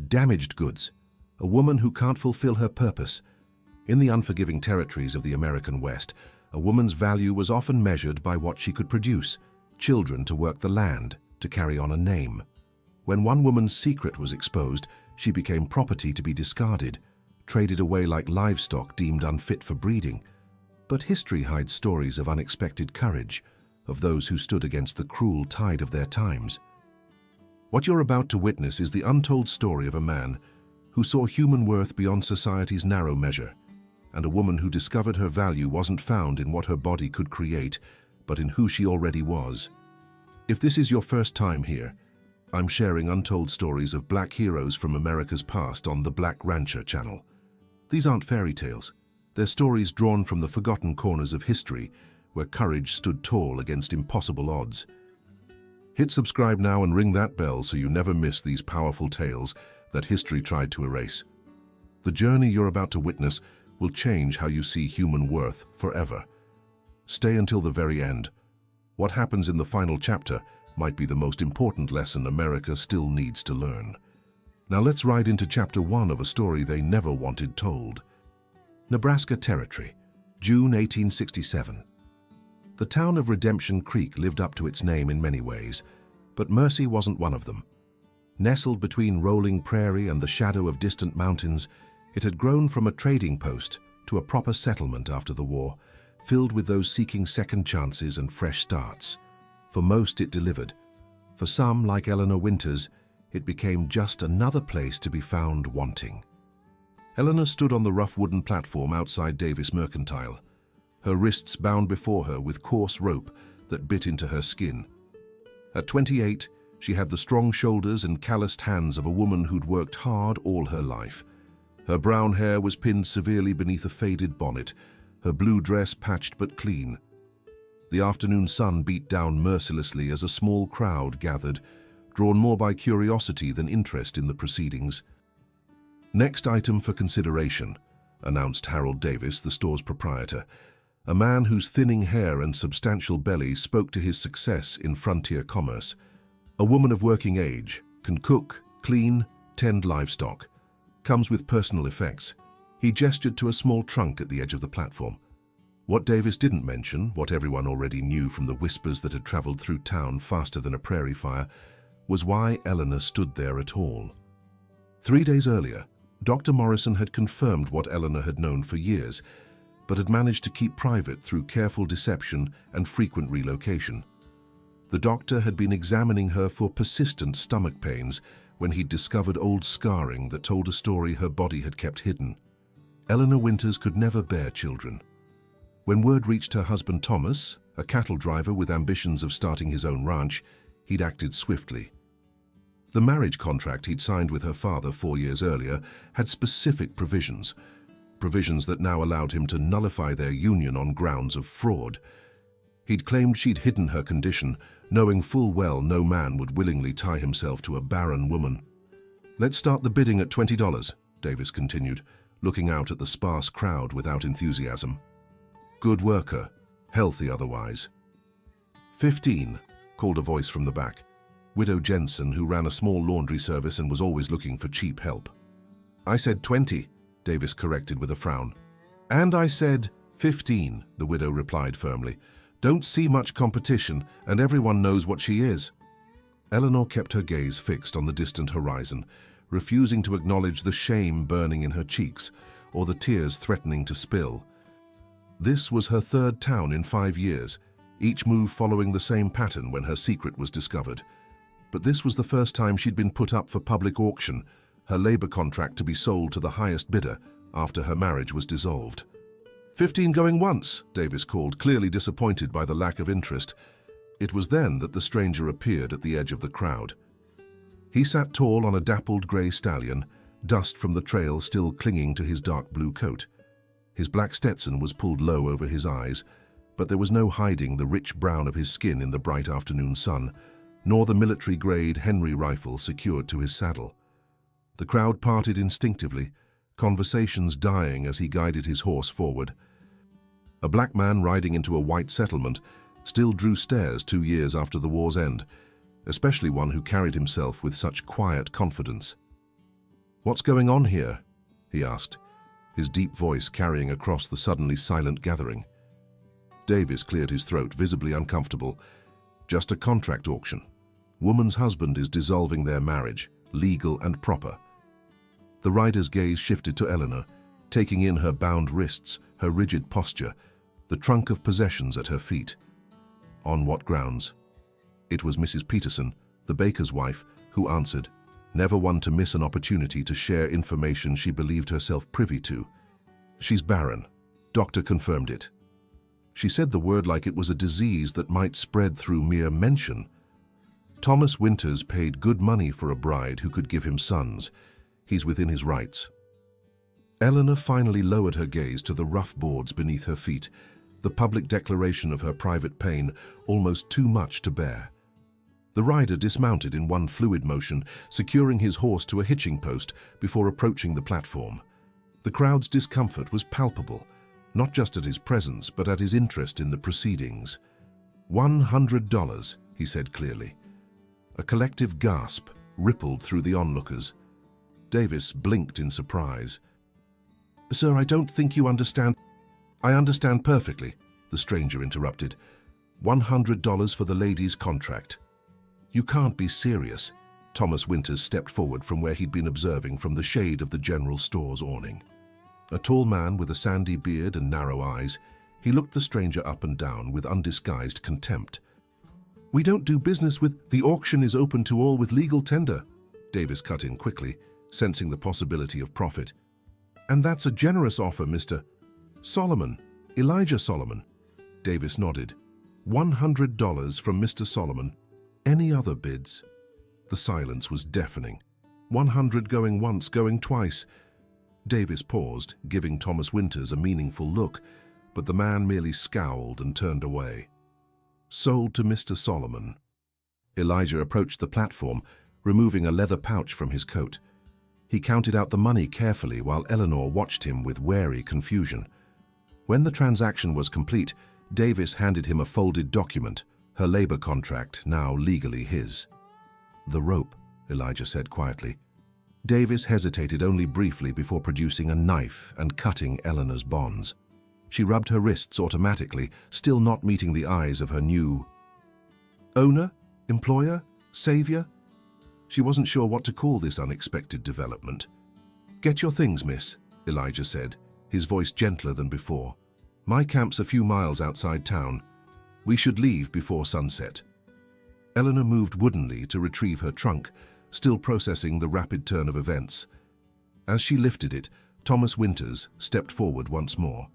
damaged goods, a woman who can't fulfill her purpose. In the unforgiving territories of the American West, a woman's value was often measured by what she could produce, children to work the land, to carry on a name. When one woman's secret was exposed, she became property to be discarded, traded away like livestock deemed unfit for breeding. But history hides stories of unexpected courage, of those who stood against the cruel tide of their times. What you're about to witness is the untold story of a man who saw human worth beyond society's narrow measure, and a woman who discovered her value wasn't found in what her body could create, but in who she already was. If this is your first time here, I'm sharing untold stories of black heroes from America's past on the Black Rancher channel. These aren't fairy tales. They're stories drawn from the forgotten corners of history, where courage stood tall against impossible odds. Hit subscribe now and ring that bell so you never miss these powerful tales that history tried to erase. The journey you're about to witness will change how you see human worth forever. Stay until the very end. What happens in the final chapter might be the most important lesson America still needs to learn. Now let's ride into chapter 1 of a story they never wanted told. Nebraska Territory, June 1867. The town of Redemption Creek lived up to its name in many ways, but Mercy wasn't one of them. Nestled between rolling prairie and the shadow of distant mountains, it had grown from a trading post to a proper settlement after the war, filled with those seeking second chances and fresh starts. For most it delivered. For some, like Eleanor Winters, it became just another place to be found wanting. Eleanor stood on the rough wooden platform outside Davis Mercantile, her wrists bound before her with coarse rope that bit into her skin. At 28, she had the strong shoulders and calloused hands of a woman who'd worked hard all her life. Her brown hair was pinned severely beneath a faded bonnet, her blue dress patched but clean. The afternoon sun beat down mercilessly as a small crowd gathered, drawn more by curiosity than interest in the proceedings. "Next item for consideration," announced Harold Davis, the store's proprietor, a man whose thinning hair and substantial belly spoke to his success in frontier commerce. A woman of working age, can cook, clean, tend livestock. Comes with personal effects. He gestured to a small trunk at the edge of the platform. What Davis didn't mention, what everyone already knew from the whispers that had traveled through town faster than a prairie fire, was why Eleanor stood there at all. 3 days earlier, Dr. Morrison had confirmed what Eleanor had known for years, but had managed to keep private through careful deception and frequent relocation. The doctor had been examining her for persistent stomach pains when he'd discovered old scarring that told a story her body had kept hidden. Eleanor Winters could never bear children. When word reached her husband Thomas, a cattle driver with ambitions of starting his own ranch, he'd acted swiftly. The marriage contract he'd signed with her father 4 years earlier had specific provisions that now allowed him to nullify their union on grounds of fraud. He'd claimed she'd hidden her condition, knowing full well no man would willingly tie himself to a barren woman. "Let's start the bidding at $20, Davis continued, looking out at the sparse crowd without enthusiasm. "Good worker, healthy otherwise." 15, called a voice from the back. Widow Jensen, who ran a small laundry service and was always looking for cheap help. "I said 20, Davis corrected with a frown. "And I said 15, the widow replied firmly. "Don't see much competition, and everyone knows what she is." Eleanor kept her gaze fixed on the distant horizon, refusing to acknowledge the shame burning in her cheeks or the tears threatening to spill. This was her third town in 5 years, each move following the same pattern when her secret was discovered. But this was the first time she'd been put up for public auction, her labor contract to be sold to the highest bidder after her marriage was dissolved. 15 going once, Davis called, clearly disappointed by the lack of interest. It was then that the stranger appeared at the edge of the crowd. He sat tall on a dappled grey stallion, dust from the trail still clinging to his dark blue coat. His black Stetson was pulled low over his eyes, but there was no hiding the rich brown of his skin in the bright afternoon sun, nor the military-grade Henry rifle secured to his saddle. The crowd parted instinctively, conversations dying as he guided his horse forward. A black man riding into a white settlement still drew stares 2 years after the war's end, especially one who carried himself with such quiet confidence. "What's going on here?" he asked, his deep voice carrying across the suddenly silent gathering. Davis cleared his throat, visibly uncomfortable. "Just a contract auction. Woman's husband is dissolving their marriage, legal and proper." The rider's gaze shifted to Eleanor, taking in her bound wrists, her rigid posture, the trunk of possessions at her feet. On what grounds? It was Mrs. Peterson, the baker's wife, who answered, never one to miss an opportunity to share information she believed herself privy to. "She's barren. Doctor confirmed it." She said the word like it was a disease that might spread through mere mention. Thomas Winters paid good money for a bride who could give him sons. He's within his rights. Eleanor finally lowered her gaze to the rough boards beneath her feet, the public declaration of her private pain almost too much to bear. The rider dismounted in one fluid motion, securing his horse to a hitching post before approaching the platform. The crowd's discomfort was palpable, not just at his presence, but at his interest in the proceedings. $100, he said clearly. A collective gasp rippled through the onlookers. Davis blinked in surprise. "Sir, I don't think you understand." "I understand perfectly," the stranger interrupted. $100 for the lady's contract." "You can't be serious." Thomas Winters stepped forward from where he'd been observing from the shade of the general store's awning. A tall man with a sandy beard and narrow eyes, he looked the stranger up and down with undisguised contempt. "We don't do business with—" "The auction is open to all with legal tender," Davis cut in quickly, sensing the possibility of profit. "And that's a generous offer, Mr. Solomon, Elijah Solomon." Davis nodded. $100 from Mr. Solomon. Any other bids? The silence was deafening. 100 going once, going twice. Davis paused, giving Thomas Winters a meaningful look, but the man merely scowled and turned away. "Sold to Mr. Solomon." Elijah approached the platform, removing a leather pouch from his coat. He counted out the money carefully while Eleanor watched him with wary confusion. When the transaction was complete, Davis handed him a folded document, her labor contract, now legally his. "The rope," Elijah said quietly. Davis hesitated only briefly before producing a knife and cutting Eleanor's bonds. She rubbed her wrists automatically, still not meeting the eyes of her new owner, employer, savior. She wasn't sure what to call this unexpected development. "Get your things, miss," Elijah said, his voice gentler than before. "My camp's a few miles outside town. We should leave before sunset." Eleanor moved woodenly to retrieve her trunk, still processing the rapid turn of events. As she lifted it, Thomas Winters stepped forward once more.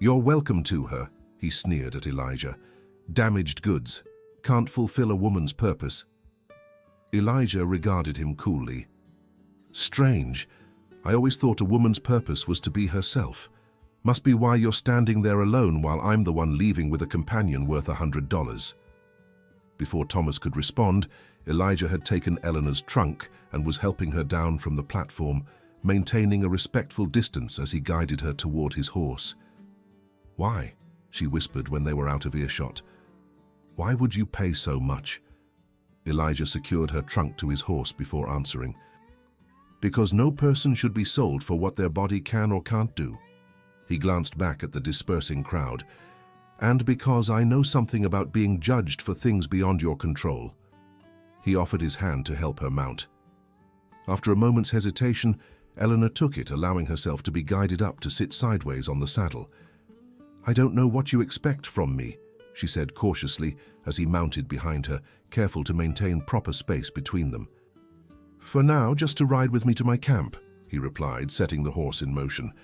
"You're welcome to her," he sneered at Elijah. "Damaged goods. Can't fulfill a woman's purpose." Elijah regarded him coolly. "Strange. I always thought a woman's purpose was to be herself. Must be why you're standing there alone while I'm the one leaving with a companion worth $100. Before Thomas could respond, Elijah had taken Eleanor's trunk and was helping her down from the platform, maintaining a respectful distance as he guided her toward his horse. "Why?" she whispered when they were out of earshot. "Why would you pay so much?" Elijah secured her trunk to his horse before answering. "Because no person should be sold for what their body can or can't do." He glanced back at the dispersing crowd. "And because I know something about being judged for things beyond your control." He offered his hand to help her mount. After a moment's hesitation, Eleanor took it, allowing herself to be guided up to sit sideways on the saddle. "I don't know what you expect from me," she said cautiously as he mounted behind her, careful to maintain proper space between them. "For now, just to ride with me to my camp," he replied, setting the horse in motion.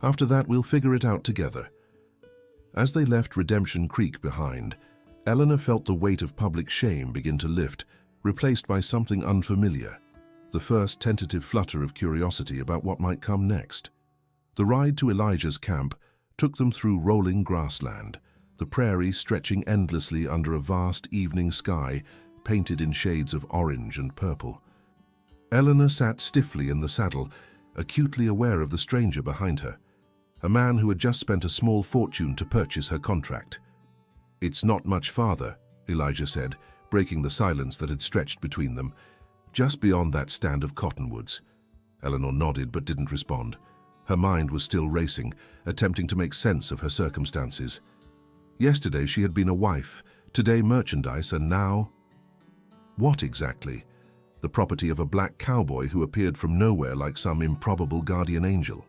"After that, we'll figure it out together." As they left Redemption Creek behind, Eleanor felt the weight of public shame begin to lift, replaced by something unfamiliar, the first tentative flutter of curiosity about what might come next. The ride to Elijah's camp took them through rolling grassland, the prairie stretching endlessly under a vast evening sky painted in shades of orange and purple. Eleanor sat stiffly in the saddle, acutely aware of the stranger behind her, a man who had just spent a small fortune to purchase her contract. "It's not much farther," Elijah said, breaking the silence that had stretched between them, "just beyond that stand of cottonwoods. Eleanor nodded but didn't respond. Her mind was still racing, attempting to make sense of her circumstances. Yesterday she had been a wife, today merchandise, and now… What exactly? The property of a black cowboy who appeared from nowhere like some improbable guardian angel.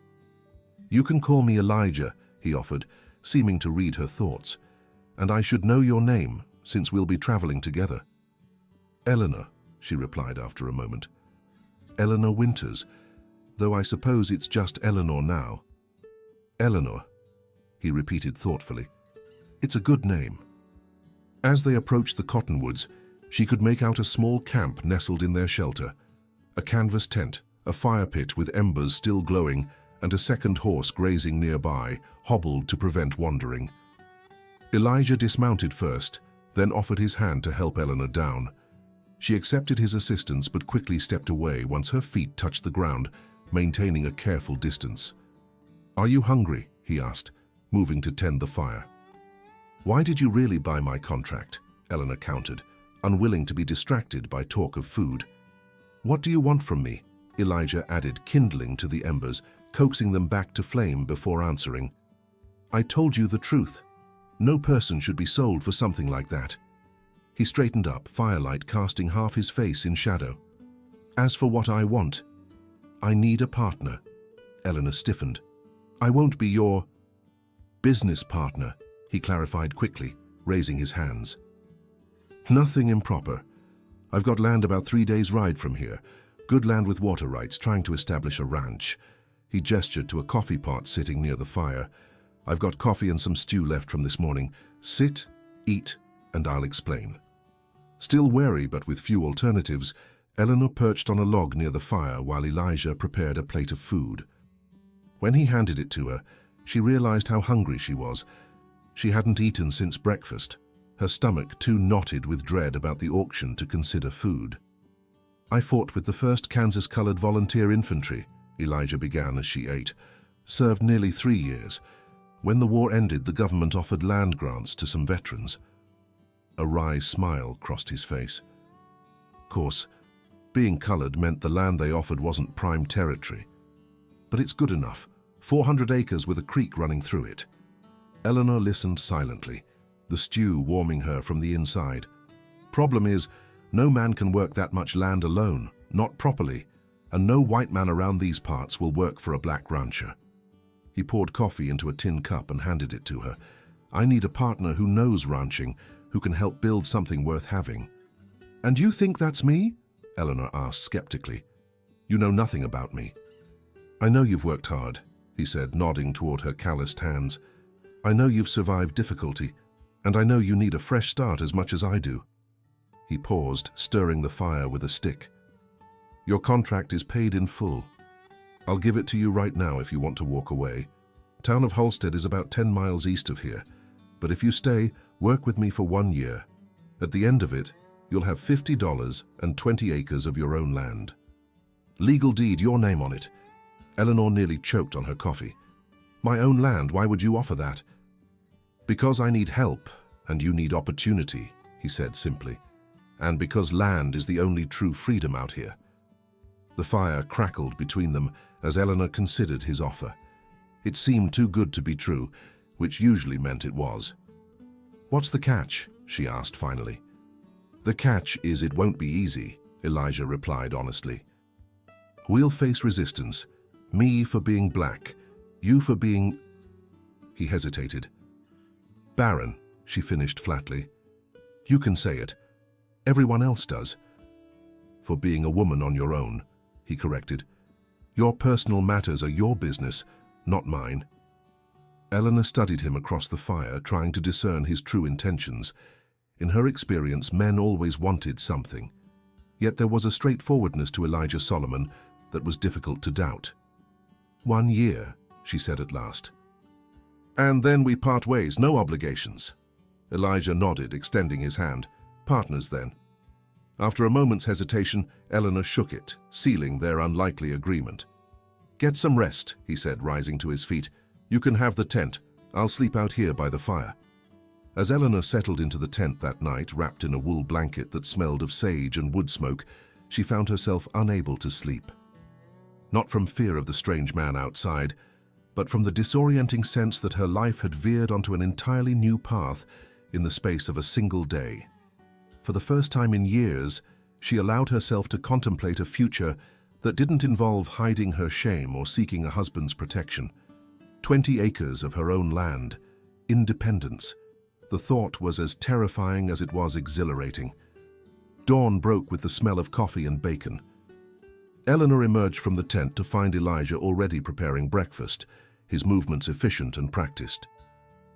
"You can call me Elijah," he offered, seeming to read her thoughts. "And I should know your name, since we'll be traveling together." "Eleanor," she replied after a moment. "Eleanor Winters, though I suppose it's just Eleanor now." "Eleanor," he repeated thoughtfully. "It's a good name." As they approached the cottonwoods, she could make out a small camp nestled in their shelter. A canvas tent, a fire pit with embers still glowing, and a second horse grazing nearby, hobbled to prevent wandering. Elijah dismounted first, then offered his hand to help Eleanor down. She accepted his assistance but quickly stepped away once her feet touched the ground, maintaining a careful distance. "Are you hungry?" he asked, moving to tend the fire. "Why did you really buy my contract?" Eleanor countered, unwilling to be distracted by talk of food. "What do you want from me?" Elijah added, kindling to the embers, coaxing them back to flame before answering. "I told you the truth. No person should be sold for something like that." He straightened up, firelight casting half his face in shadow. "As for what I want, I need a partner." Eleanor stiffened. "I won't be your business partner," he clarified quickly, raising his hands. "Nothing improper. I've got land about 3 days' ride from here. Good land with water rights, trying to establish a ranch." He gestured to a coffee pot sitting near the fire. "I've got coffee and some stew left from this morning. Sit, eat, and I'll explain." Still wary but with few alternatives, Eleanor perched on a log near the fire while Elijah prepared a plate of food. When he handed it to her, she realized how hungry she was. She hadn't eaten since breakfast, her stomach too knotted with dread about the auction to consider food. "I fought with the 1st Kansas-colored volunteer infantry," Elijah began as she ate. "Served nearly 3 years. When the war ended, the government offered land grants to some veterans." A wry smile crossed his face. Of course, being colored meant the land they offered wasn't prime territory. "But it's good enough. 400 acres with a creek running through it." Eleanor listened silently, the stew warming her from the inside. "Problem is, no man can work that much land alone, not properly, and no white man around these parts will work for a black rancher." He poured coffee into a tin cup and handed it to her. "I need a partner who knows ranching, who can help build something worth having." "And you think that's me?" Eleanor asked skeptically. "You know nothing about me." "I know you've worked hard," he said, nodding toward her calloused hands. "I know you've survived difficulty, and I know you need a fresh start as much as I do." He paused, stirring the fire with a stick. "Your contract is paid in full. I'll give it to you right now if you want to walk away. Town of Halstead is about 10 miles east of here, but if you stay, work with me for 1 year. At the end of it, you'll have $50 and 20 acres of your own land. Legal deed, your name on it." Eleanor nearly choked on her coffee. "My own land, why would you offer that?" "Because I need help, and you need opportunity," he said simply. "And because land is the only true freedom out here." The fire crackled between them as Eleanor considered his offer. It seemed too good to be true, which usually meant it was. "What's the catch?" she asked finally. "The catch is it won't be easy," Elijah replied honestly. "We'll face resistance, me for being black, you for being…" He hesitated. "Barren," she finished flatly. "You can say it. Everyone else does." "For being a woman on your own," he corrected. "Your personal matters are your business, not mine." Eleanor studied him across the fire, trying to discern his true intentions. In her experience, men always wanted something. Yet there was a straightforwardness to Elijah Solomon that was difficult to doubt. "1 year," she said at last. "And then we part ways, no obligations." Elijah nodded, extending his hand. "Partners, then." After a moment's hesitation, Eleanor shook it, sealing their unlikely agreement. "Get some rest," he said, rising to his feet. "You can have the tent. I'll sleep out here by the fire." As Eleanor settled into the tent that night, wrapped in a wool blanket that smelled of sage and wood smoke, she found herself unable to sleep. not from fear of the strange man outside, but from the disorienting sense that her life had veered onto an entirely new path in the space of a single day. For the first time in years, she allowed herself to contemplate a future that didn't involve hiding her shame or seeking a husband's protection. 20 acres of her own land, independence. The thought was as terrifying as it was exhilarating. Dawn broke with the smell of coffee and bacon. Eleanor emerged from the tent to find Elijah already preparing breakfast, his movements efficient and practiced.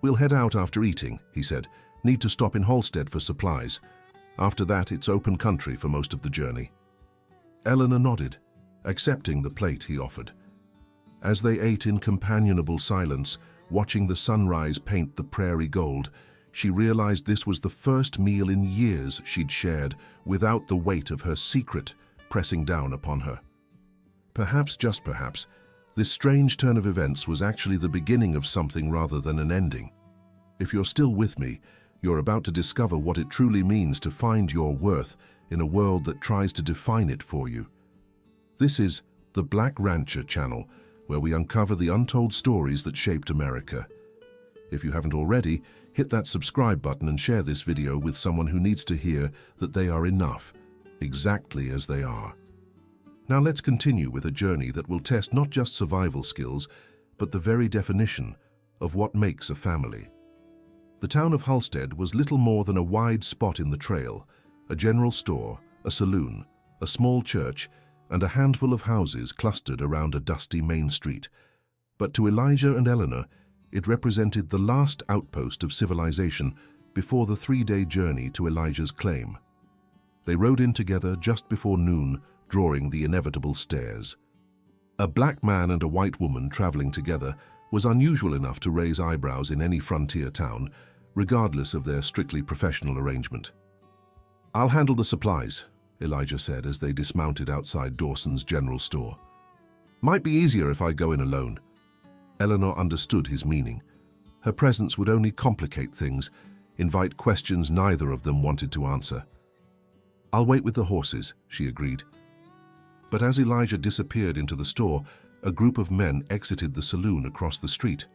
"We'll head out after eating," he said. "Need to stop in Halstead for supplies. After that, it's open country for most of the journey." Eleanor nodded, accepting the plate he offered. As they ate in companionable silence, watching the sunrise paint the prairie gold, she realized this was the first meal in years she'd shared without the weight of her secret pressing down upon her. Perhaps, just perhaps, this strange turn of events was actually the beginning of something rather than an ending. If you're still with me, you're about to discover what it truly means to find your worth in a world that tries to define it for you. This is the Black Rancher channel, where we uncover the untold stories that shaped America. If you haven't already, hit that subscribe button and share this video with someone who needs to hear that they are enough, exactly as they are. Now let's continue with a journey that will test not just survival skills, but the very definition of what makes a family. The town of Halstead was little more than a wide spot in the trail, a general store, a saloon, a small church, and a handful of houses clustered around a dusty main street. But to Elijah and Eleanor, it represented the last outpost of civilization before the 3-day journey to Elijah's claim. They rode in together just before noon, drawing the inevitable stares. A black man and a white woman traveling together was unusual enough to raise eyebrows in any frontier town, regardless of their strictly professional arrangement. "I'll handle the supplies," Elijah said as they dismounted outside Dawson's general store. "Might be easier if I go in alone." Eleanor understood his meaning. Her presence would only complicate things, invite questions neither of them wanted to answer. "I'll wait with the horses," she agreed. But as Elijah disappeared into the store, a group of men exited the saloon across the street,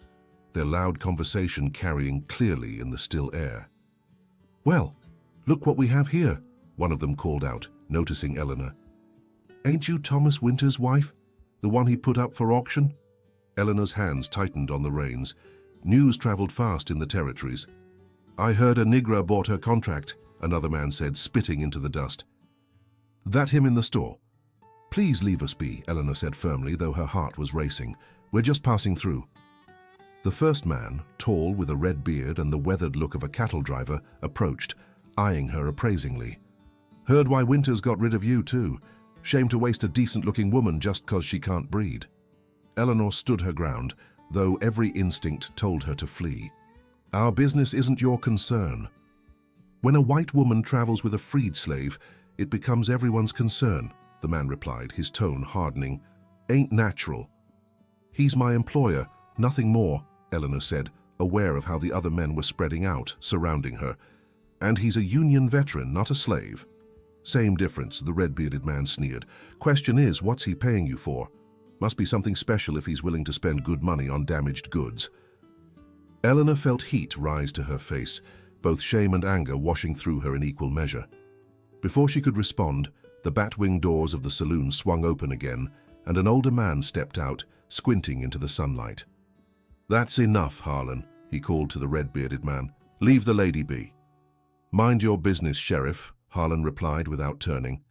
their loud conversation carrying clearly in the still air. "Well, look what we have here," one of them called out, noticing Eleanor. "Ain't you Thomas Winters' wife, the one he put up for auction?" Eleanor's hands tightened on the reins. News traveled fast in the territories. "I heard a Negra bought her contract," another man said, spitting into the dust. "That him in the store?" "Please leave us be," Eleanor said firmly, though her heart was racing. "We're just passing through." The first man, tall with a red beard and the weathered look of a cattle driver, approached, eyeing her appraisingly. "Heard why Winters got rid of you, too. Shame to waste a decent-looking woman just 'cause she can't breed." Eleanor stood her ground, though every instinct told her to flee. "Our business isn't your concern." "When a white woman travels with a freed slave, it becomes everyone's concern," the man replied, his tone hardening. "Ain't natural." "He's my employer, nothing more," Eleanor said, aware of how the other men were spreading out, surrounding her. "And he's a Union veteran, not a slave." "Same difference," the red-bearded man sneered. "Question is, what's he paying you for? Must be something special if he's willing to spend good money on damaged goods." Eleanor felt heat rise to her face, both shame and anger washing through her in equal measure. Before she could respond, the bat-wing doors of the saloon swung open again, and an older man stepped out, squinting into the sunlight. "That's enough, Harlan," he called to the red-bearded man. "Leave the lady be." "Mind your business, Sheriff," Harlan replied without turning.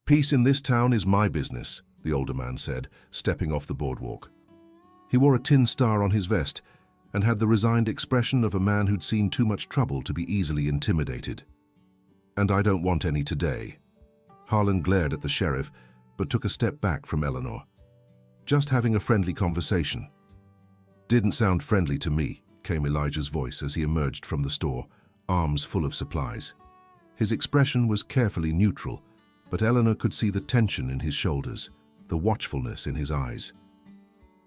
"Peace in this town is my business," the older man said, stepping off the boardwalk. He wore a tin star on his vest and had the resigned expression of a man who'd seen too much trouble to be easily intimidated. "And I don't want any today." Harlan glared at the sheriff, but took a step back from Eleanor. "Just having a friendly conversation." "Didn't sound friendly to me," came Elijah's voice as he emerged from the store, arms full of supplies. His expression was carefully neutral, but Eleanor could see the tension in his shoulders, the watchfulness in his eyes.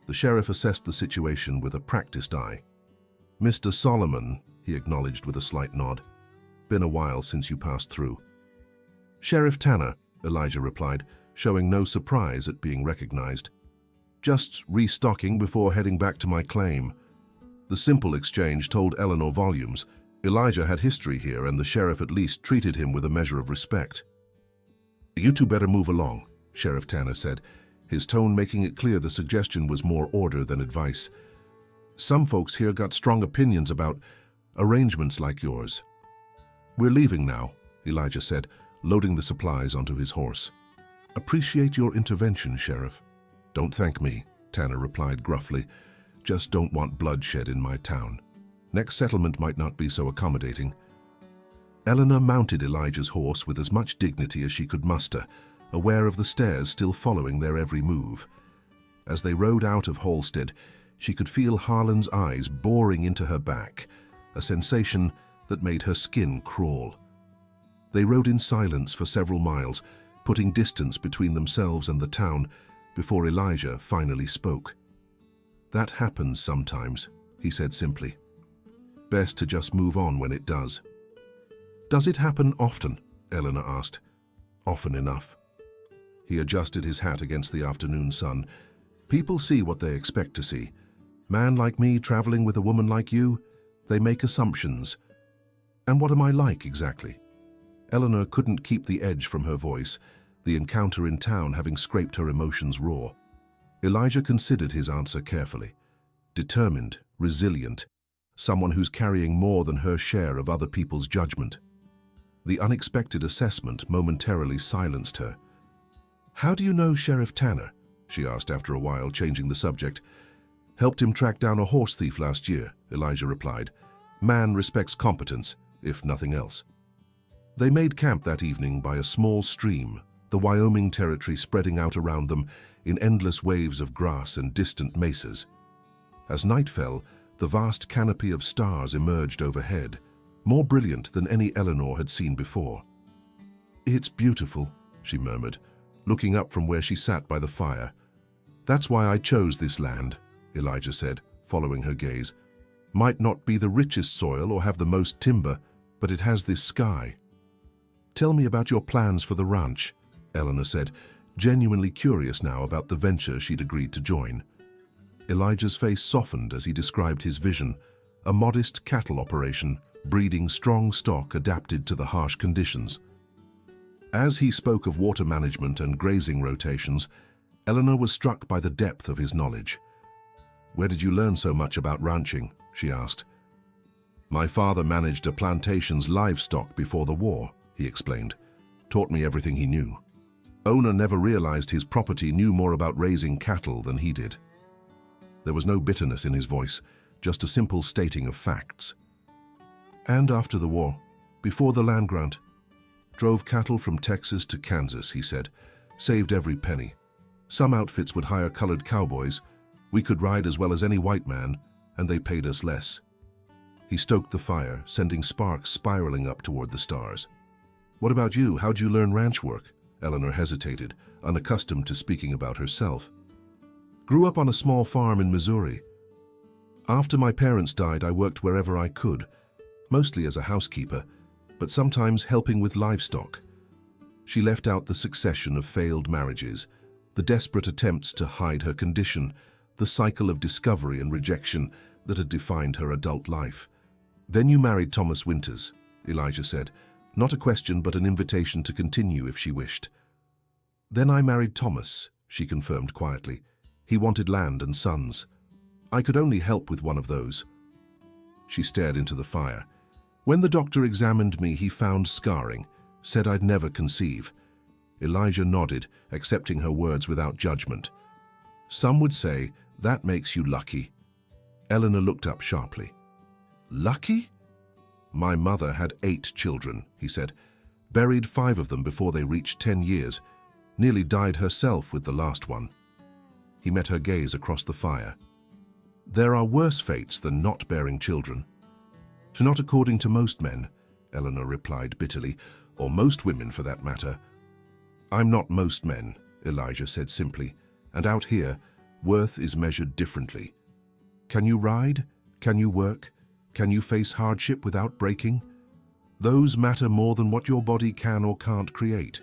The sheriff assessed the situation with a practiced eye. "Mr. Solomon," he acknowledged with a slight nod. "Been a while since you passed through." "Sheriff Tanner," Elijah replied, showing no surprise at being recognized. Just restocking before heading back to my claim. The simple exchange told Eleanor volumes. Elijah had history here, and the sheriff at least treated him with a measure of respect. "You two better move along," Sheriff Tanner said, his tone making it clear the suggestion was more order than advice. "Some folks here got strong opinions about arrangements like yours." "We're leaving now," Elijah said, loading the supplies onto his horse. "Appreciate your intervention, Sheriff." "Don't thank me," Tanner replied gruffly. "Just don't want bloodshed in my town. Next settlement might not be so accommodating." Eleanor mounted Elijah's horse with as much dignity as she could muster, aware of the stairs still following their every move. As they rode out of Halstead, she could feel Harlan's eyes boring into her back, a sensation that made her skin crawl. They rode in silence for several miles, putting distance between themselves and the town, before Elijah finally spoke. "That happens sometimes," he said simply. "Best to just move on when it does." "Does it happen often?" Eleanor asked. "Often enough." He adjusted his hat against the afternoon sun. "People see what they expect to see. Man like me traveling with a woman like you, they make assumptions. And what am I like exactly?" Eleanor couldn't keep the edge from her voice, the encounter in town having scraped her emotions raw. Elijah considered his answer carefully. Determined, resilient, someone who's carrying more than her share of other people's judgment. The unexpected assessment momentarily silenced her. "How do you know Sheriff Tanner?" she asked after a while, changing the subject. "Helped him track down a horse thief last year," Elijah replied. "Man respects competence, if nothing else." They made camp that evening by a small stream, the Wyoming territory spreading out around them in endless waves of grass and distant mesas. As night fell, the vast canopy of stars emerged overhead, more brilliant than any Eleanor had seen before. "It's beautiful," she murmured, looking up from where she sat by the fire. "That's why I chose this land," Elijah said, following her gaze. "Might not be the richest soil or have the most timber, but it has this sky." "Tell me about your plans for the ranch," Eleanor said, genuinely curious now about the venture she'd agreed to join. Elijah's face softened as he described his vision, a modest cattle operation, breeding strong stock adapted to the harsh conditions. As he spoke of water management and grazing rotations, Eleanor was struck by the depth of his knowledge. "Where did you learn so much about ranching?" she asked. "My father managed a plantation's livestock before the war," he explained. "Taught me everything he knew. Owner never realized his property knew more about raising cattle than he did." There was no bitterness in his voice, just a simple stating of facts. "And after the war, before the land grant, drove cattle from Texas to Kansas," he said. "Saved every penny. Some outfits would hire colored cowboys. We could ride as well as any white man, and they paid us less." He stoked the fire, sending sparks spiraling up toward the stars. "What about you? How'd you learn ranch work?" Eleanor hesitated, unaccustomed to speaking about herself. "Grew up on a small farm in Missouri. After my parents died, I worked wherever I could, mostly as a housekeeper, but sometimes helping with livestock." She left out the succession of failed marriages, the desperate attempts to hide her condition, the cycle of discovery and rejection that had defined her adult life. "Then you married Thomas Winters," Elijah said, not a question but an invitation to continue if she wished. "Then I married Thomas," she confirmed quietly. "He wanted land and sons. I could only help with one of those." She stared into the fire. "When the doctor examined me, he found scarring, said I'd never conceive." Elijah nodded, accepting her words without judgment. "Some would say, that makes you lucky." Eleanor looked up sharply. "Lucky?" "My mother had 8 children," he said. "Buried 5 of them before they reached 10 years. Nearly died herself with the last one." He met her gaze across the fire. "There are worse fates than not bearing children." "Not according to most men," Eleanor replied bitterly, "or most women for that matter." "I'm not most men," Elijah said simply, "and out here, worth is measured differently. Can you ride? Can you work? Can you face hardship without breaking? Those matter more than what your body can or can't create."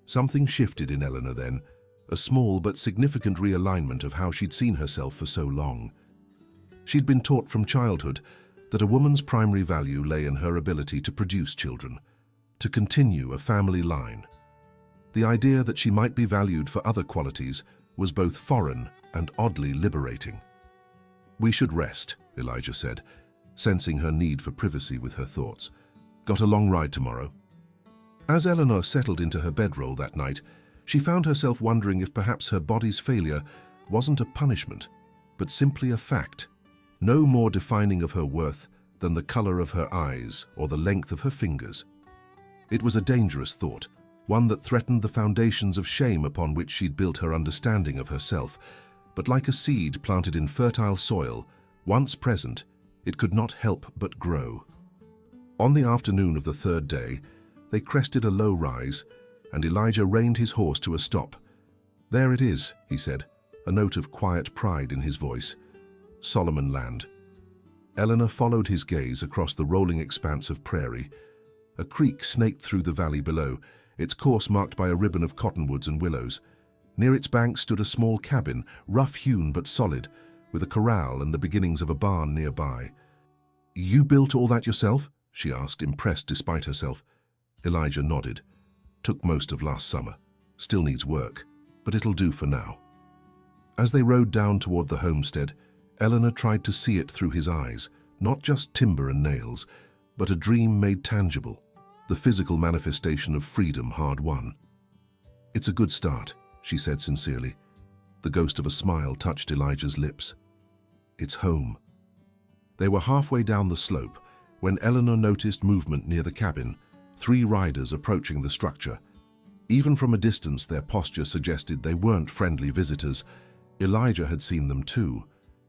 Something shifted in Eleanor then, a small but significant realignment of how she'd seen herself for so long. She'd been taught from childhood that a woman's primary value lay in her ability to produce children, to continue a family line. The idea that she might be valued for other qualities was both foreign and oddly liberating. "We should rest," Elijah said, sensing her need for privacy with her thoughts. "Got a long ride tomorrow?" As Eleanor settled into her bedroll that night, she found herself wondering if perhaps her body's failure wasn't a punishment, but simply a fact, no more defining of her worth than the color of her eyes or the length of her fingers. It was a dangerous thought, one that threatened the foundations of shame upon which she'd built her understanding of herself, but like a seed planted in fertile soil, once present, it could not help but grow. On the afternoon of the third day, they crested a low rise, and Elijah reined his horse to a stop. "There it is," he said, a note of quiet pride in his voice. "Solomon Land." Eleanor followed his gaze across the rolling expanse of prairie. A creek snaked through the valley below, its course marked by a ribbon of cottonwoods and willows. Near its bank stood a small cabin, rough-hewn but solid, with a corral and the beginnings of a barn nearby. "You built all that yourself?" she asked, impressed despite herself. Elijah nodded. "Took most of last summer. Still needs work, but it'll do for now." As they rode down toward the homestead, Eleanor tried to see it through his eyes, not just timber and nails, but a dream made tangible, the physical manifestation of freedom hard-won. "It's a good start," she said sincerely. The ghost of a smile touched Elijah's lips. "It's home." They were halfway down the slope when Eleanor noticed movement near the cabin, 3 riders approaching the structure. Even from a distance, their posture suggested they weren't friendly visitors. Elijah had seen them too.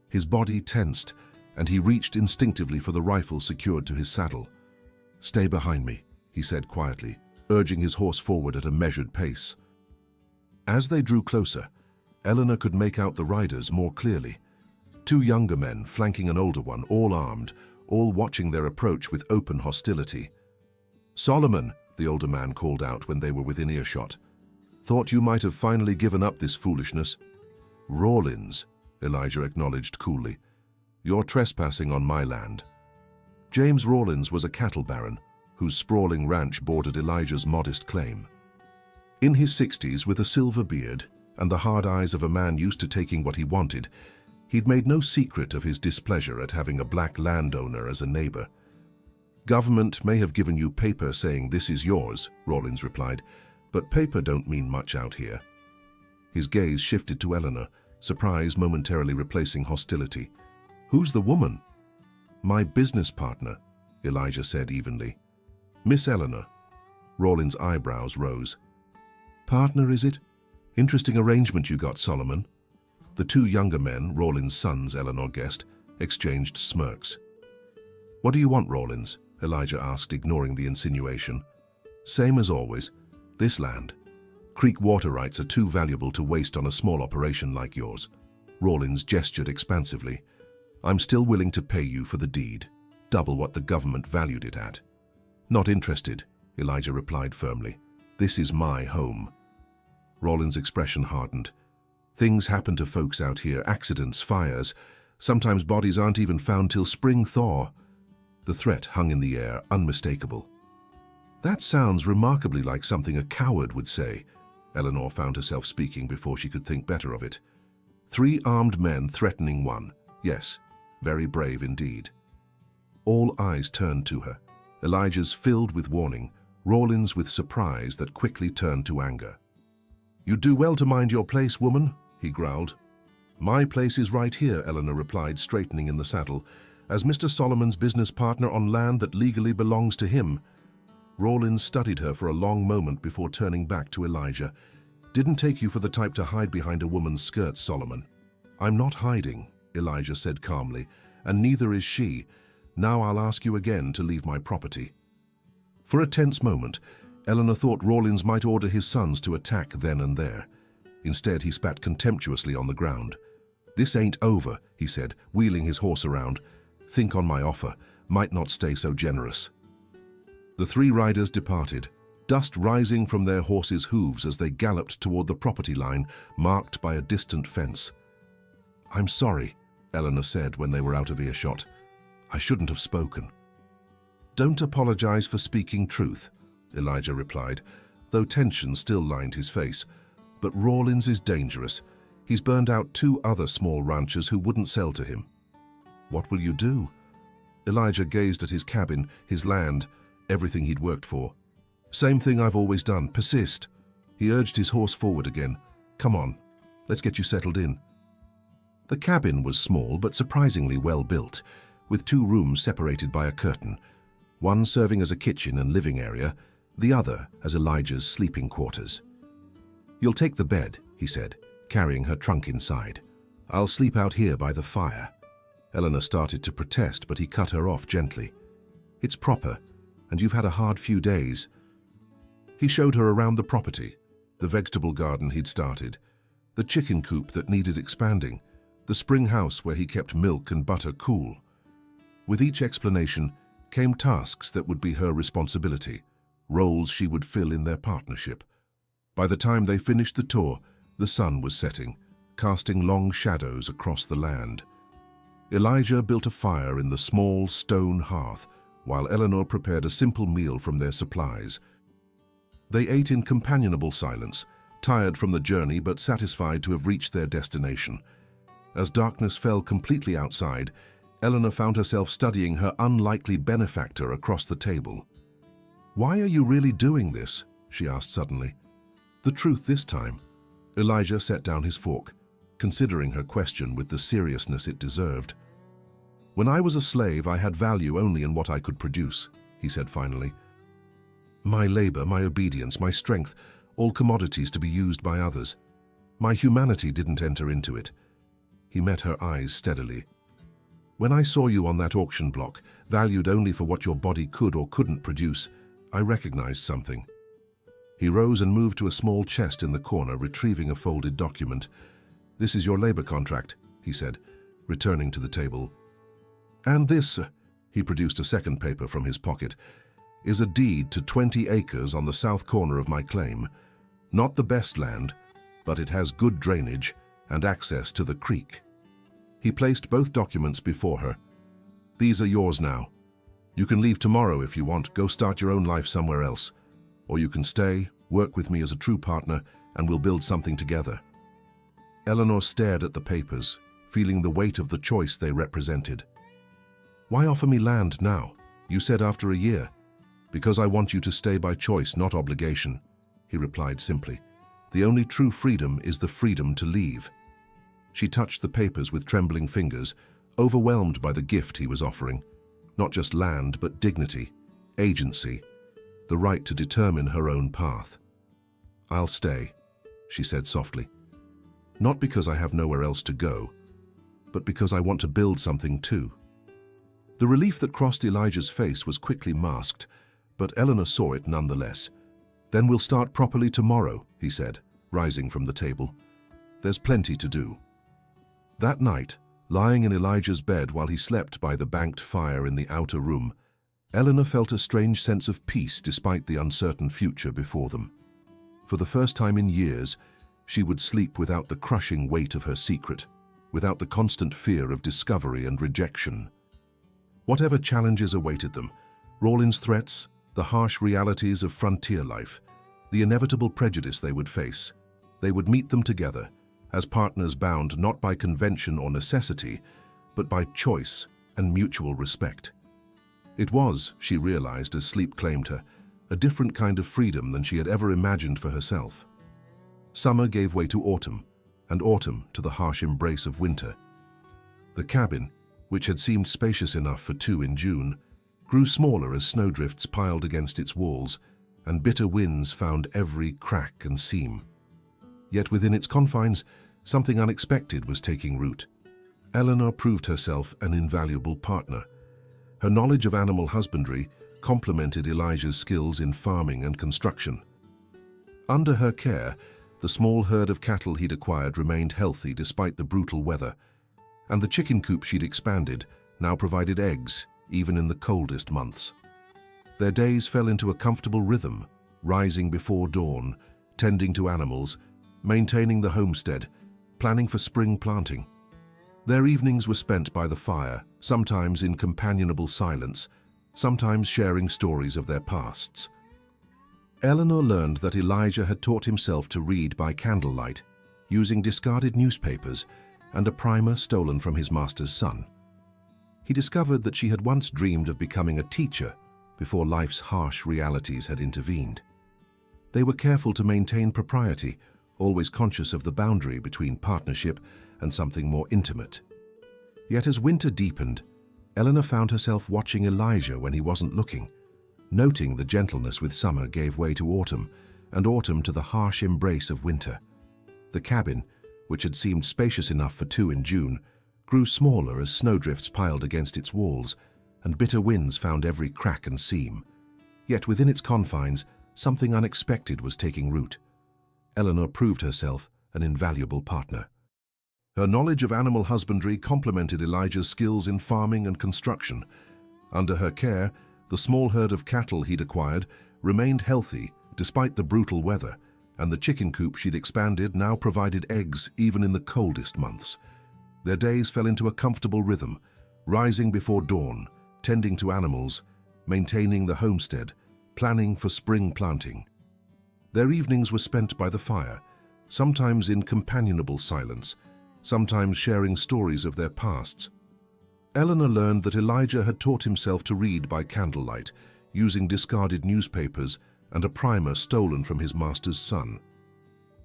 His body tensed, and he reached instinctively for the rifle secured to his saddle. "Stay behind me," he said quietly, urging his horse forward at a measured pace. As they drew closer, Eleanor could make out the riders more clearly. 2 younger men flanking an older one, all armed, all watching their approach with open hostility. "Solomon," the older man called out when they were within earshot. "Thought you might have finally given up this foolishness." "Rawlins," Elijah acknowledged coolly. "You're trespassing on my land." James Rawlins was a cattle baron, whose sprawling ranch bordered Elijah's modest claim. In his 60s, with a silver beard and the hard eyes of a man used to taking what he wanted, he'd made no secret of his displeasure at having a black landowner as a neighbor. "Government may have given you paper saying this is yours," Rawlins replied, "but paper don't mean much out here." His gaze shifted to Eleanor, surprise momentarily replacing hostility. "Who's the woman?" "My business partner," Elijah said evenly. "Miss Eleanor." Rawlins' eyebrows rose. "Partner, is it? Interesting arrangement you got, Solomon." The 2 younger men, Rawlins' sons, Eleanor guessed, exchanged smirks. "What do you want, Rawlins?" Elijah asked, ignoring the insinuation. "Same as always. This land. Creek water rights are too valuable to waste on a small operation like yours." Rawlins gestured expansively. "I'm still willing to pay you for the deed, double what the government valued it at." "Not interested," Elijah replied firmly. "This is my home." Rawlins' expression hardened. "Things happen to folks out here, accidents, fires. Sometimes bodies aren't even found till spring thaw." The threat hung in the air, unmistakable. "That sounds remarkably like something a coward would say." Eleanor found herself speaking before she could think better of it. 3 armed men threatening one. Yes, very brave indeed. All eyes turned to her, Elijah's filled with warning, Rawlins with surprise that quickly turned to anger. "You do well to mind your place, woman," he growled. "My place is right here," Eleanor replied, straightening in the saddle, "as Mr. Solomon's business partner on land that legally belongs to him." Rawlins studied her for a long moment before turning back to Elijah. "Didn't take you for the type to hide behind a woman's skirts, Solomon." "I'm not hiding," Elijah said calmly, "and neither is she. Now I'll ask you again to leave my property." For a tense moment, Eleanor thought Rawlins might order his sons to attack then and there. Instead, he spat contemptuously on the ground. "This ain't over," he said, wheeling his horse around. "Think on my offer. Might not stay so generous." The 3 riders departed, dust rising from their horses' hooves as they galloped toward the property line marked by a distant fence. "I'm sorry," Eleanor said when they were out of earshot. "I shouldn't have spoken." "Don't apologize for speaking truth," Elijah replied, though tension still lined his face. "But Rawlins is dangerous. He's burned out 2 other small ranchers who wouldn't sell to him." "What will you do?" Elijah gazed at his cabin, his land, everything he'd worked for. "Same thing I've always done, persist." He urged his horse forward again. "Come on, let's get you settled in." The cabin was small but surprisingly well built, with 2 rooms separated by a curtain, one serving as a kitchen and living area, the other as Elijah's sleeping quarters. "You'll take the bed," he said, carrying her trunk inside. "I'll sleep out here by the fire." Eleanor started to protest, but he cut her off gently. "It's proper, and you've had a hard few days." He showed her around the property, the vegetable garden he'd started, the chicken coop that needed expanding, the spring house where he kept milk and butter cool. With each explanation came tasks that would be her responsibility, roles she would fill in their partnership. By the time they finished the tour, the sun was setting, casting long shadows across the land. Elijah built a fire in the small stone hearth, while Eleanor prepared a simple meal from their supplies. They ate in companionable silence, tired from the journey but satisfied to have reached their destination. As darkness fell completely outside, Eleanor found herself studying her unlikely benefactor across the table. "Why are you really doing this?" she asked suddenly. "The truth this time." Elijah set down his fork, considering her question with the seriousness it deserved. "When I was a slave, I had value only in what I could produce," he said finally. "My labor, my obedience, my strength, all commodities to be used by others. My humanity didn't enter into it." He met her eyes steadily. "When I saw you on that auction block, valued only for what your body could or couldn't produce, I recognized something." He rose and moved to a small chest in the corner, retrieving a folded document. "This is your labor contract," he said, returning to the table. "And this," he produced a second paper from his pocket, "is a deed to 20 acres on the south corner of my claim. Not the best land, but it has good drainage and access to the creek." He placed both documents before her. "These are yours now. You can leave tomorrow if you want, go start your own life somewhere else. Or you can stay, work with me as a true partner, and we'll build something together." Eleanor stared at the papers, feeling the weight of the choice they represented. "Why offer me land now? You said after a year." "Because I want you to stay by choice, not obligation," he replied simply. "The only true freedom is the freedom to leave." She touched the papers with trembling fingers, overwhelmed by the gift he was offering. Not just land, but dignity, agency, the right to determine her own path. "I'll stay," she said softly. "Not because I have nowhere else to go, but because I want to build something too." The relief that crossed Elijah's face was quickly masked, but Eleanor saw it nonetheless. "Then we'll start properly tomorrow," he said, rising from the table. "There's plenty to do." That night, lying in Elijah's bed while he slept by the banked fire in the outer room, Eleanor felt a strange sense of peace despite the uncertain future before them. For the first time in years, she would sleep without the crushing weight of her secret, without the constant fear of discovery and rejection. Whatever challenges awaited them, Rawlins' threats, the harsh realities of frontier life, the inevitable prejudice they would face, they would meet them together, as partners bound not by convention or necessity, but by choice and mutual respect. It was, she realized as sleep claimed her, a different kind of freedom than she had ever imagined for herself. Summer gave way to autumn, and autumn to the harsh embrace of winter. The cabin, which had seemed spacious enough for 2 in June, grew smaller as snowdrifts piled against its walls, and bitter winds found every crack and seam. Yet within its confines, something unexpected was taking root. Eleanor proved herself an invaluable partner. Her knowledge of animal husbandry complemented Elijah's skills in farming and construction. Under her care, the small herd of cattle he'd acquired remained healthy despite the brutal weather, and the chicken coop she'd expanded now provided eggs, even in the coldest months. Their days fell into a comfortable rhythm, rising before dawn, tending to animals, maintaining the homestead, planning for spring planting. Their evenings were spent by the fire, sometimes in companionable silence, sometimes sharing stories of their pasts. Eleanor learned that Elijah had taught himself to read by candlelight, using discarded newspapers and a primer stolen from his master's son. He discovered that she had once dreamed of becoming a teacher before life's harsh realities had intervened. They were careful to maintain propriety, always conscious of the boundary between partnership and something more intimate. Yet as winter deepened, Eleanor found herself watching Elijah when he wasn't looking, noting the gentleness with summer gave way to autumn, and autumn to the harsh embrace of winter. The cabin, which had seemed spacious enough for two in June, grew smaller as snowdrifts piled against its walls, and bitter winds found every crack and seam. Yet within its confines, something unexpected was taking root. Eleanor proved herself an invaluable partner. Her knowledge of animal husbandry complemented Elijah's skills in farming and construction. Under her care, the small herd of cattle he'd acquired remained healthy despite the brutal weather, and the chicken coop she'd expanded now provided eggs even in the coldest months. Their days fell into a comfortable rhythm, rising before dawn, tending to animals, maintaining the homestead, planning for spring planting. Their evenings were spent by the fire, sometimes in companionable silence, sometimes sharing stories of their pasts. Eleanor learned that Elijah had taught himself to read by candlelight, using discarded newspapers and a primer stolen from his master's son.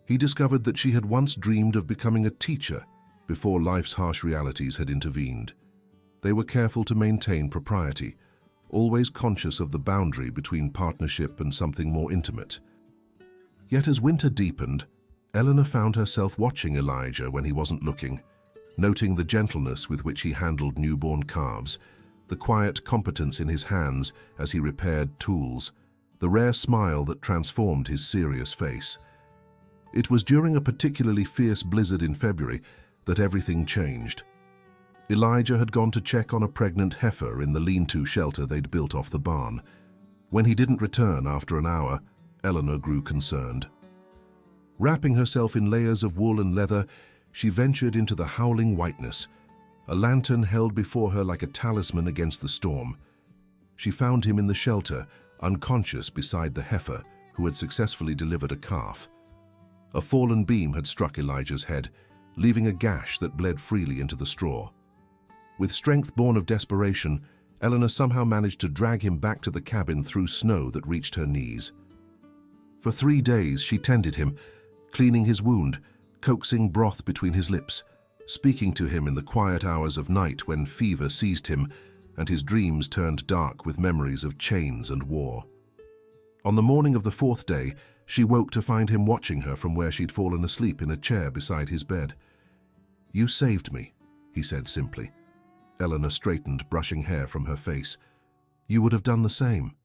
He discovered that she had once dreamed of becoming a teacher before life's harsh realities had intervened. They were careful to maintain propriety, always conscious of the boundary between partnership and something more intimate. Yet as winter deepened, Eleanor found herself watching Elijah when he wasn't looking, noting the gentleness with which he handled newborn calves, the quiet competence in his hands as he repaired tools, the rare smile that transformed his serious face. It was during a particularly fierce blizzard in February that everything changed. Elijah had gone to check on a pregnant heifer in the lean-to shelter they'd built off the barn. When he didn't return after an hour, Eleanor grew concerned. Wrapping herself in layers of wool and leather, she ventured into the howling whiteness, a lantern held before her like a talisman against the storm. She found him in the shelter, unconscious beside the heifer who had successfully delivered a calf. A fallen beam had struck Elijah's head, leaving a gash that bled freely into the straw. With strength born of desperation, Eleanor somehow managed to drag him back to the cabin through snow that reached her knees. For 3 days she tended him, cleaning his wound, coaxing broth between his lips, speaking to him in the quiet hours of night when fever seized him and his dreams turned dark with memories of chains and war. On the morning of the 4th day, she woke to find him watching her from where she'd fallen asleep in a chair beside his bed. "You saved me," he said simply. Eleanor straightened, brushing hair from her face. "You would have done the same."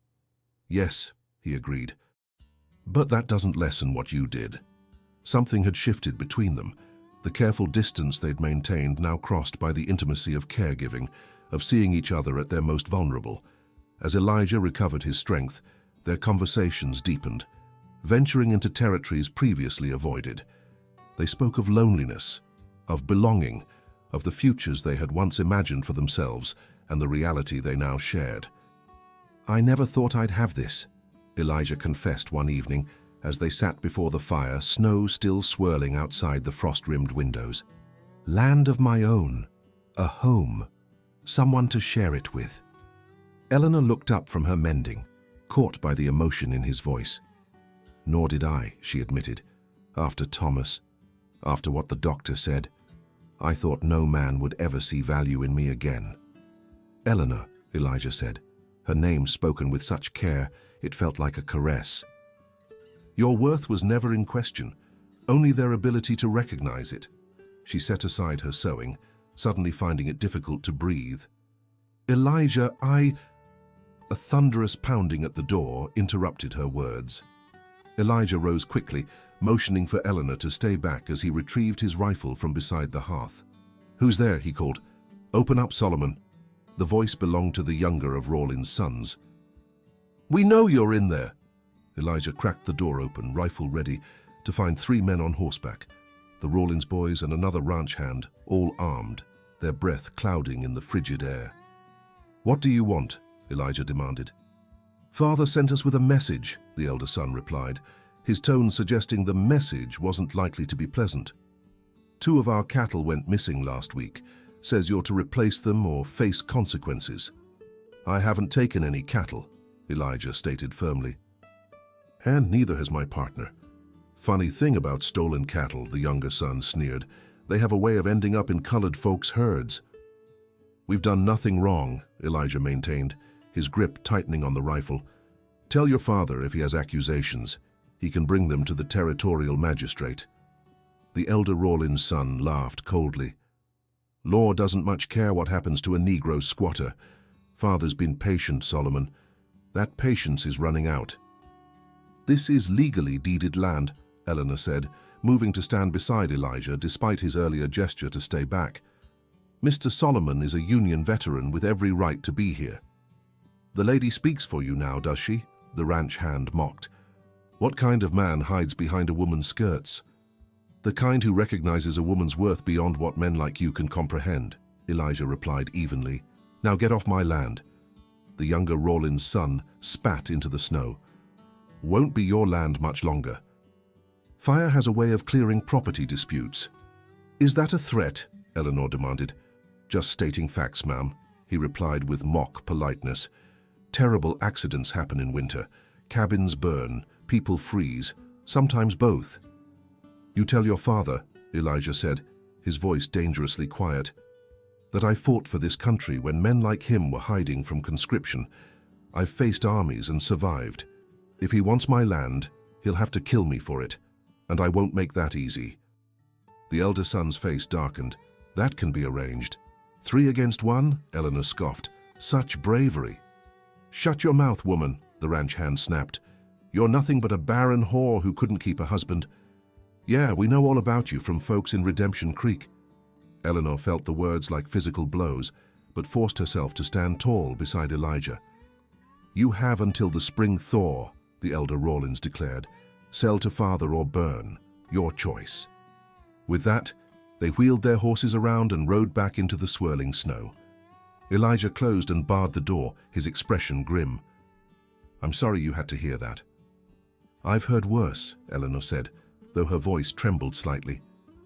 "Yes," he agreed. "But that doesn't lessen what you did." Something had shifted between them, the careful distance they'd maintained now crossed by the intimacy of caregiving, of seeing each other at their most vulnerable. As Elijah recovered his strength, their conversations deepened, venturing into territories previously avoided. They spoke of loneliness, of belonging, of the futures they had once imagined for themselves and the reality they now shared. "I never thought I'd have this," Elijah confessed one evening as they sat before the fire, snow still swirling outside the frost-rimmed windows. "Land of my own, a home, someone to share it with." Eleanor looked up from her mending, caught by the emotion in his voice. "Nor did I," she admitted. "After Thomas, after what the doctor said, I thought no man would ever see value in me again." "Eleanor," Elijah said, her name spoken with such care it felt like a caress. "Your worth was never in question, only their ability to recognize it." She set aside her sewing, suddenly finding it difficult to breathe. "Elijah, A thunderous pounding at the door interrupted her words. Elijah rose quickly, motioning for Eleanor to stay back as he retrieved his rifle from beside the hearth. "Who's there?" he called. "Open up, Solomon." The voice belonged to the younger of Rawlins' sons. "We know you're in there." Elijah cracked the door open, rifle ready, to find 3 men on horseback, the Rawlins boys and another ranch hand, all armed, their breath clouding in the frigid air. "What do you want?" Elijah demanded. "Father sent us with a message," the elder son replied, his tone suggesting the message wasn't likely to be pleasant. "2 of our cattle went missing last week. Says you're to replace them or face consequences." "I haven't taken any cattle," Elijah stated firmly. "And neither has my partner. Funny thing about stolen cattle," the younger son sneered. "They have a way of ending up in colored folks' herds." "We've done nothing wrong," Elijah maintained, his grip tightening on the rifle. "Tell your father if he has accusations. He can bring them to the territorial magistrate." The elder Rawlins' son laughed coldly. "Law doesn't much care what happens to a Negro squatter. Father's been patient, Solomon. That patience is running out." "This is legally deeded land," Eleanor said, moving to stand beside Elijah despite his earlier gesture to stay back. "Mr. Solomon is a Union veteran with every right to be here." "The lady speaks for you now, does she?" the ranch hand mocked. "What kind of man hides behind a woman's skirts?" "The kind who recognizes a woman's worth beyond what men like you can comprehend," Elijah replied evenly. "Now get off my land." The younger Rawlins' son spat into the snow. "Won't be your land much longer." "Fire has a way of clearing property disputes." "Is that a threat?" Eleanor demanded. "Just stating facts, ma'am," he replied with mock politeness. "Terrible accidents happen in winter. Cabins burn, people freeze, sometimes both." "You tell your father," Elijah said, his voice dangerously quiet, "that I fought for this country when men like him were hiding from conscription. I've faced armies and survived. If he wants my land, he'll have to kill me for it, and I won't make that easy." The elder son's face darkened. "That can be arranged." 3 against 1? Eleanor scoffed. "Such bravery." "Shut your mouth, woman," the ranch hand snapped. "You're nothing but a barren whore who couldn't keep a husband." "Yeah, we know all about you from folks in Redemption Creek." Eleanor felt the words like physical blows, but forced herself to stand tall beside Elijah. "You have until the spring thaw," the elder Rawlins declared. "Sell to father or burn. Your choice." With that, they wheeled their horses around and rode back into the swirling snow. Elijah closed and barred the door, his expression grim. "I'm sorry you had to hear that." "I've heard worse," Eleanor said, though her voice trembled slightly.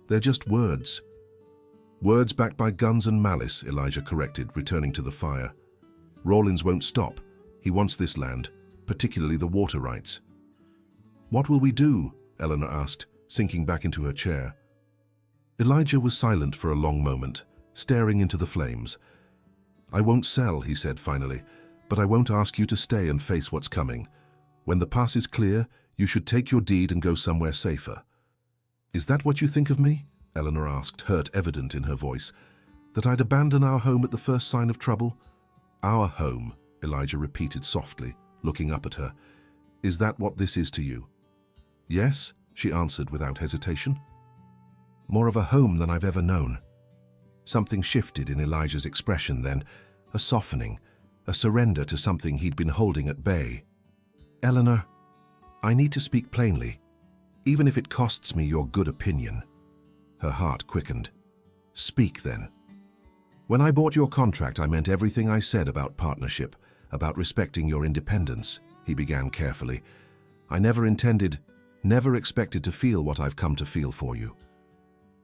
"They're just words." "Words backed by guns and malice," Elijah corrected, returning to the fire. "Rawlins won't stop. He wants this land, particularly the water rights." "What will we do?" Eleanor asked, sinking back into her chair. Elijah was silent for a long moment, staring into the flames. "I won't sell," he said finally, "but I won't ask you to stay and face what's coming. When the pass is clear, you should take your deed and go somewhere safer." "Is that what you think of me?" Eleanor asked, hurt evident in her voice. "That I'd abandon our home at the first sign of trouble?" "Our home," Elijah repeated softly, looking up at her. "Is that what this is to you?" "Yes," she answered without hesitation. "More of a home than I've ever known." Something shifted in Elijah's expression then, a softening, a surrender to something he'd been holding at bay. "Eleanor, I need to speak plainly, even if it costs me your good opinion." Her heart quickened. "Speak then." "When I bought your contract, I meant everything I said about partnership, about respecting your independence," he began carefully. "I never expected to feel what I've come to feel for you."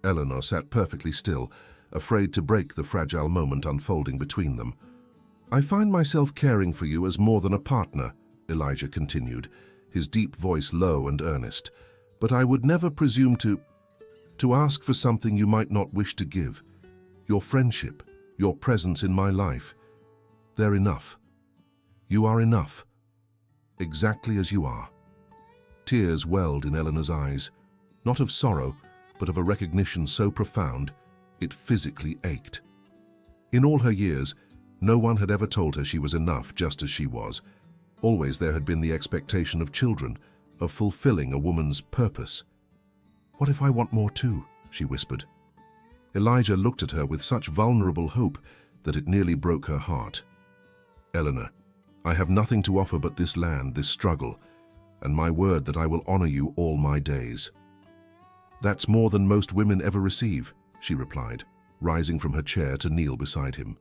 Eleanor sat perfectly still, afraid to break the fragile moment unfolding between them. "I find myself caring for you as more than a partner," Elijah continued, his deep voice low and earnest. "But I would never presume to ask for something you might not wish to give. Your friendship, your presence in my life. They're enough. You are enough. Exactly as you are." Tears welled in Eleanor's eyes, not of sorrow, but of a recognition so profound it physically ached. In all her years, no one had ever told her she was enough just as she was. Always there had been the expectation of children, of fulfilling a woman's purpose. "What if I want more too?" she whispered. Elijah looked at her with such vulnerable hope that it nearly broke her heart. "Eleanor, I have nothing to offer but this land, this struggle. and my word that I will honor you all my days." "That's more than most women ever receive," she replied, rising from her chair to kneel beside him.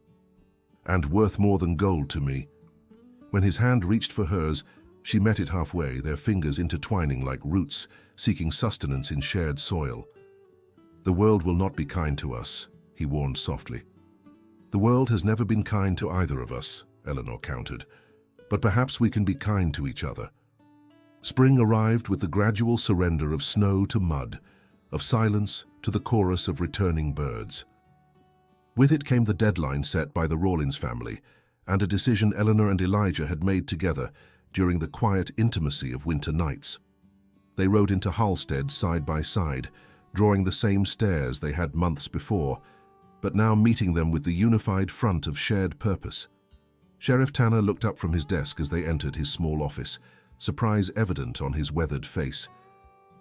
"And worth more than gold to me." When his hand reached for hers, she met it halfway, their fingers intertwining like roots, seeking sustenance in shared soil. "The world will not be kind to us," he warned softly. "The world has never been kind to either of us," Eleanor countered, "but perhaps we can be kind to each other." Spring arrived with the gradual surrender of snow to mud, of silence to the chorus of returning birds. With it came the deadline set by the Rawlins family, and a decision Eleanor and Elijah had made together during the quiet intimacy of winter nights. They rode into Halstead side by side, drawing the same stairs they had months before, but now meeting them with the unified front of shared purpose. Sheriff Tanner looked up from his desk as they entered his small office, surprise evident on his weathered face.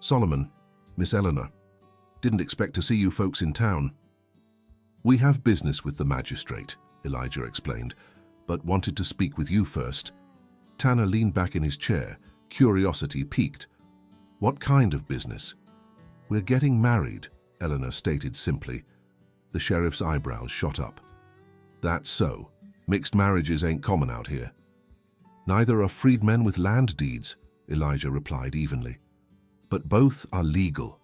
"Solomon, Miss Eleanor, didn't expect to see you folks in town." "We have business with the magistrate," Elijah explained, "but wanted to speak with you first." Tanner leaned back in his chair, curiosity piqued. "What kind of business?" "We're getting married," Eleanor stated simply. The sheriff's eyebrows shot up. "That's so. Mixed marriages ain't common out here." "Neither are freedmen with land deeds," Elijah replied evenly. "But both are legal."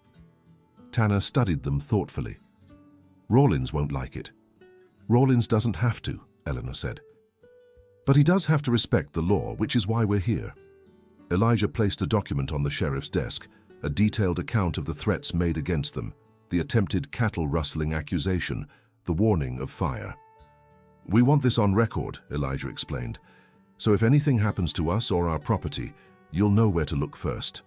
Tanner studied them thoughtfully. "Rawlins won't like it." "Rawlins doesn't have to," Eleanor said. "But he does have to respect the law, which is why we're here." Elijah placed a document on the sheriff's desk, a detailed account of the threats made against them, the attempted cattle-rustling accusation, the warning of fire. "We want this on record," Elijah explained, "so if anything happens to us or our property, you'll know where to look first."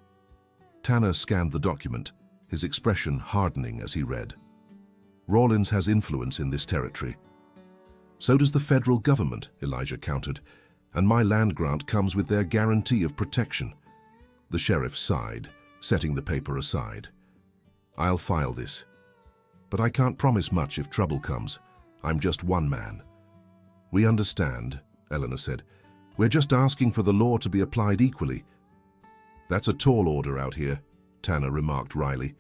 Tanner scanned the document, his expression hardening as he read. "Rawlins has influence in this territory." "So does the federal government," Elijah countered, "and my land grant comes with their guarantee of protection." The sheriff sighed, setting the paper aside. "I'll file this. But I can't promise much if trouble comes. I'm just one man." "We understand," Eleanor said. "We're just asking for the law to be applied equally." "That's a tall order out here," Tanner remarked wryly,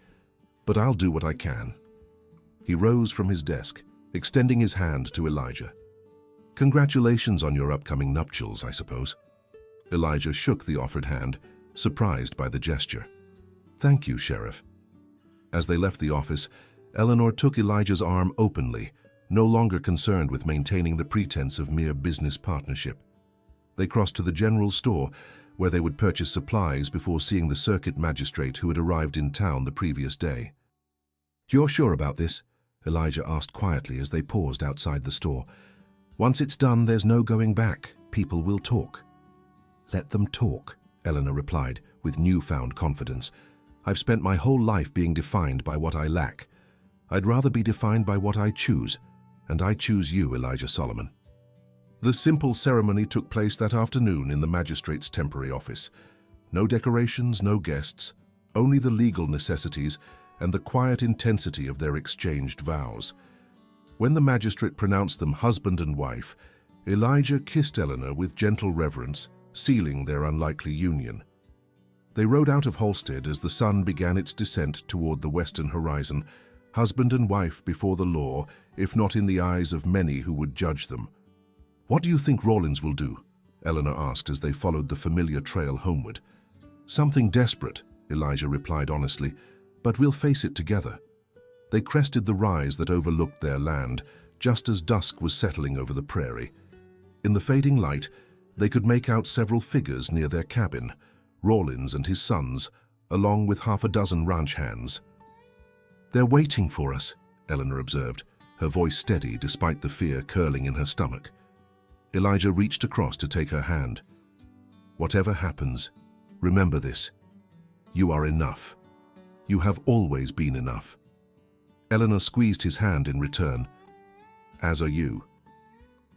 "but I'll do what I can." He rose from his desk, extending his hand to Elijah. "Congratulations on your upcoming nuptials, I suppose." Elijah shook the offered hand, surprised by the gesture. "Thank you, Sheriff." As they left the office, Eleanor took Elijah's arm openly, no longer concerned with maintaining the pretense of mere business partnership. They crossed to the general store, where they would purchase supplies before seeing the circuit magistrate who had arrived in town the previous day. "You're sure about this?" Elijah asked quietly as they paused outside the store. "Once it's done, there's no going back. People will talk." "Let them talk," Eleanor replied with newfound confidence. "I've spent my whole life being defined by what I lack. I'd rather be defined by what I choose, and I choose you, Elijah Solomon." The simple ceremony took place that afternoon in the magistrate's temporary office. No decorations, no guests, only the legal necessities and the quiet intensity of their exchanged vows. When the magistrate pronounced them husband and wife, Elijah kissed Eleanor with gentle reverence, sealing their unlikely union. They rode out of Halstead as the sun began its descent toward the western horizon, husband and wife before the law, if not in the eyes of many who would judge them. "What do you think Rawlins will do?" Eleanor asked as they followed the familiar trail homeward. "Something desperate," Elijah replied honestly, "but we'll face it together." They crested the rise that overlooked their land, just as dusk was settling over the prairie. In the fading light, they could make out several figures near their cabin, Rawlins and his sons, along with half a dozen ranch hands. "They're waiting for us," Eleanor observed, her voice steady despite the fear curling in her stomach. Elijah reached across to take her hand. "Whatever happens, remember this. You are enough. You have always been enough." Eleanor squeezed his hand in return. "As are you."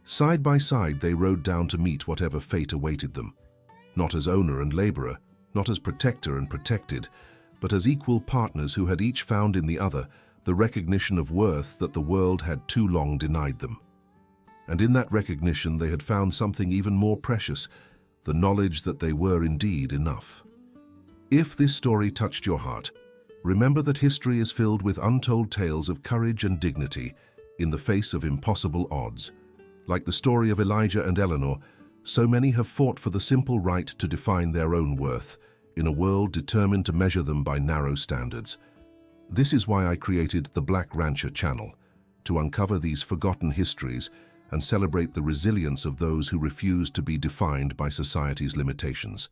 Side by side they rode down to meet whatever fate awaited them. Not as owner and laborer, not as protector and protected, but as equal partners who had each found in the other the recognition of worth that the world had too long denied them. And in that recognition they had found something even more precious, the knowledge that they were indeed enough. If this story touched your heart, remember that history is filled with untold tales of courage and dignity in the face of impossible odds. Like the story of Elijah and Eleanor, so many have fought for the simple right to define their own worth in a world determined to measure them by narrow standards. This is why I created the Black Rancher channel, to uncover these forgotten histories and celebrate the resilience of those who refuse to be defined by society's limitations.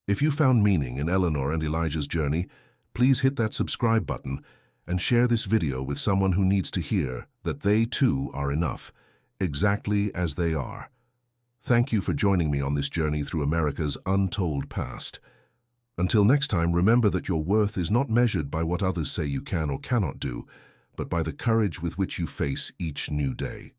If you found meaning in Eleanor and Elijah's journey, please hit that subscribe button and share this video with someone who needs to hear that they too are enough, exactly as they are. Thank you for joining me on this journey through America's untold past. Until next time, remember that your worth is not measured by what others say you can or cannot do, but by the courage with which you face each new day.